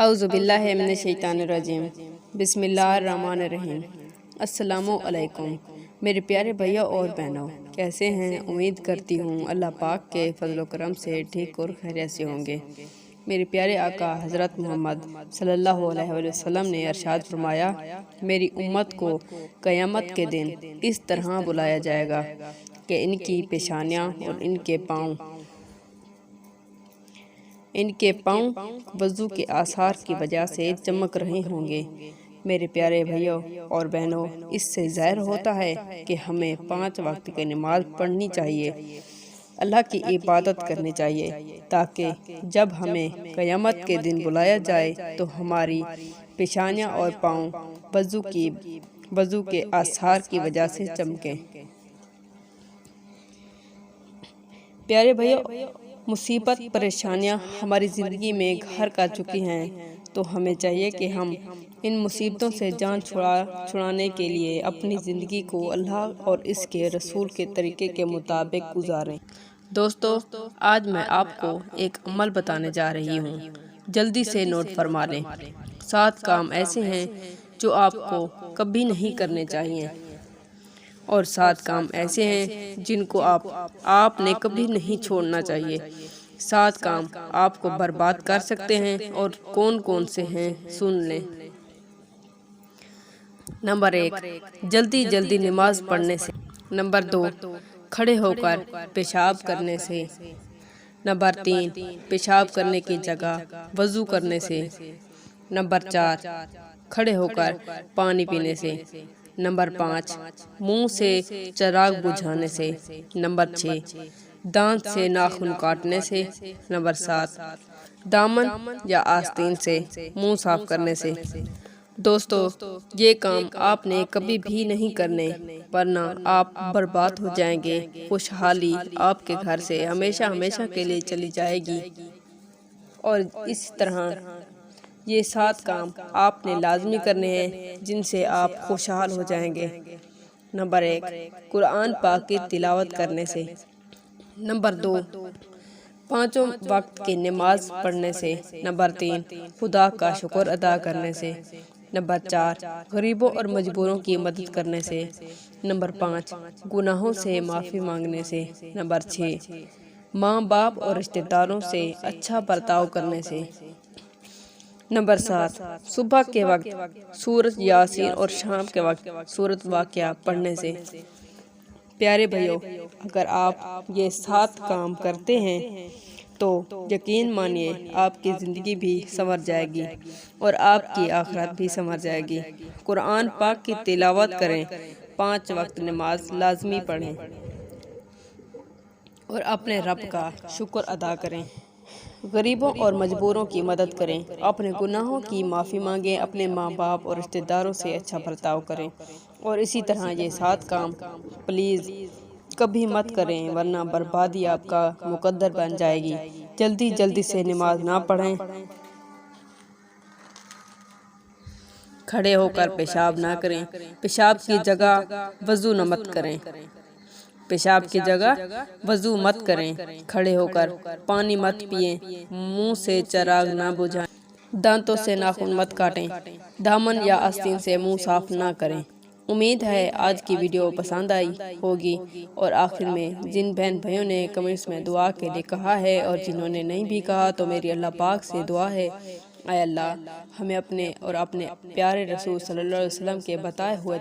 اعوذ باللہ من الشیطان الرجیم بسم اللہ الرحمن الرحیم۔ السلام علیکم میرے پیارے بھائیوں اور بہنوں، کیسے ہیں؟ امید کرتی ہوں اللہ پاک کے فضل و کرم سے ٹھیک اور خیریت سے ہوں گے۔ میرے پیارے آقا حضرت محمد صلی اللہ علیہ وسلم نے ارشاد فرمایا، میری امت کو قیامت کے دن اس طرح بلایا جائے گا کہ ان کی پیشانیاں اور ان کے پاؤں وضو کے آثار کی وجہ سے چمک رہے ہوں گے۔ میرے پیارے بھائیوں اور بہنوں، اس سے ظاہر ہوتا ہے کہ ہمیں 5 وقت کی نماز پڑھنی چاہیے، اللہ کی عبادت کرنی چاہیے، تاکہ جب ہمیں قیامت کے دن بلایا جائے تو ہماری پیشانیاں اور پاؤں وضو کے آثار کی وجہ سے چمکیں۔ پیارے بھائیوں، مصیبت پریشانیاں ہماری زندگی میں گھر کر چکی ہیں، تو ہمیں چاہیے کہ ہم ان مصیبتوں سے جان چھڑانے کے لیے اپنی زندگی کو اللہ اور اس کے رسول کے طریقے کے مطابق گزاریں۔ دوستو، آج میں آپ کو ایک عمل بتانے جا رہی ہوں، جلدی سے نوٹ فرما لیں۔ 7 کام ایسے ہیں جو آپ کو کبھی نہیں کرنے چاہیے، اور 7 کام ایسے ہیں جن کو آپ نے کبھی نہیں چھوڑنا چاہیے۔ 7 کام آپ کو برباد کر سکتے ہیں، اور کون کون سے ہیں سن لیں۔ نمبر 1، جلدی نماز پڑھنے سے۔ نمبر 2، کھڑے ہو کر پیشاب کرنے سے۔ نمبر 3، پیشاب کرنے کی جگہ وضو کرنے سے۔ نمبر 4، کھڑے ہو کر پانی پینے سے۔ نمبر 5، منہ سے چراغ بجھانے سے۔ نمبر 6، دانت سے ناخن کاٹنے سے۔ نمبر 7، دامن یا آستین سے منہ صاف کرنے سے۔ دوستو، یہ کام آپ نے کبھی بھی نہیں کرنے، ورنہ آپ برباد ہو جائیں گے۔ خوشحالی آپ کے گھر سے ہمیشہ کے لیے چلی جائے گی۔ اور اس طرح یہ 7 کام آپ نے لازمی کرنے ہیں جن سے آپ خوشحال ہو جائیں گے۔ نمبر 1، قرآن پاک کی تلاوت کرنے سے۔ نمبر 2، 5 وقت کی نماز پڑھنے سے۔ نمبر 3، خدا کا شکر ادا کرنے سے۔ نمبر 4، غریبوں اور مجبوروں کی مدد کرنے سے۔ نمبر 5، گناہوں سے معافی مانگنے سے۔ نمبر 6، ماں باپ اور رشتہ داروں سے اچھا برتاؤ کرنے سے۔ نمبر 7، صبح کے وقت سورۃ یاسین اور شام کے وقت سورۃ واقعہ پڑھنے سے۔ پیارے بھائیوں، اگر آپ یہ 7 کام کرتے ہیں تو یقین مانیے آپ کی زندگی بھی سنور جائے گی اور آپ کی آخرت بھی سنور جائے گی۔ قرآن پاک کی تلاوت کریں، 5 وقت نماز لازمی پڑھیں، اور اپنے رب کا شکر ادا کریں۔ غریبوں اور مجبوروں کی مدد کریں، اپنے گناہوں کی معافی مانگیں، اپنے ماں باپ اور رشتہ داروں سے اچھا برتاؤ کریں، اور اسی طرح یہ 7 کام پلیز کبھی مت کریں، ورنہ بربادی آپ کا مقدر بن جائے گی۔ جلدی سے نماز نہ پڑھیں، کھڑے ہو کر پیشاب نہ کریں، پیشاب کی جگہ وضو مت کریں، پیشاب کی جگہ وضو مت کریں، کھڑے ہو کر پانی مت پئیں، منہ سے چراغ نہ بجھائیں، دانتوں سے ناخن مت کاٹیں، دامن یا آستین سے منہ صاف نہ کریں۔ امید ہے آج کی ویڈیو پسند آئی ہوگی، اور آخر میں جن بہن بھائیوں نے کمنٹس میں دعا کے لیے کہا ہے اور جنہوں نے نہیں بھی کہا، تو میری اللہ پاک سے دعا ہے، اے اللہ ہمیں اپنے اور اپنے پیارے رسول صلی اللہ علیہ وسلم کے بتائے ہوئے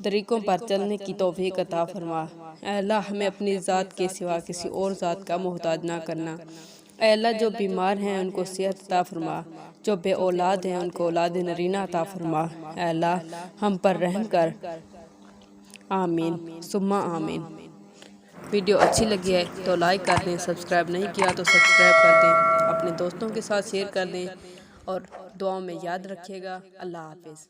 طریقوں پر چلنے کی توفیق عطا فرما۔ اے اللہ ہمیں اپنی ذات کے سوا کسی اور ذات کا محتاج نہ کرنا۔ اے اللہ جو بیمار ہیں ان کو صحت عطا فرما، جو بے اولاد ہیں ان کو اولاد نرینہ عطا فرما۔ اے اللہ ہم پر رحم کر، آمین ثم آمین۔ ویڈیو اچھی لگی ہے تو لائک کر دیں، سبسکرائب نہیں کیا تو سبسکرائب کر دیں، اپنے دوستوں کے ساتھ شیئر کر دیں، اور دعاؤں میں یاد رکھیے گا۔ اللہ حافظ۔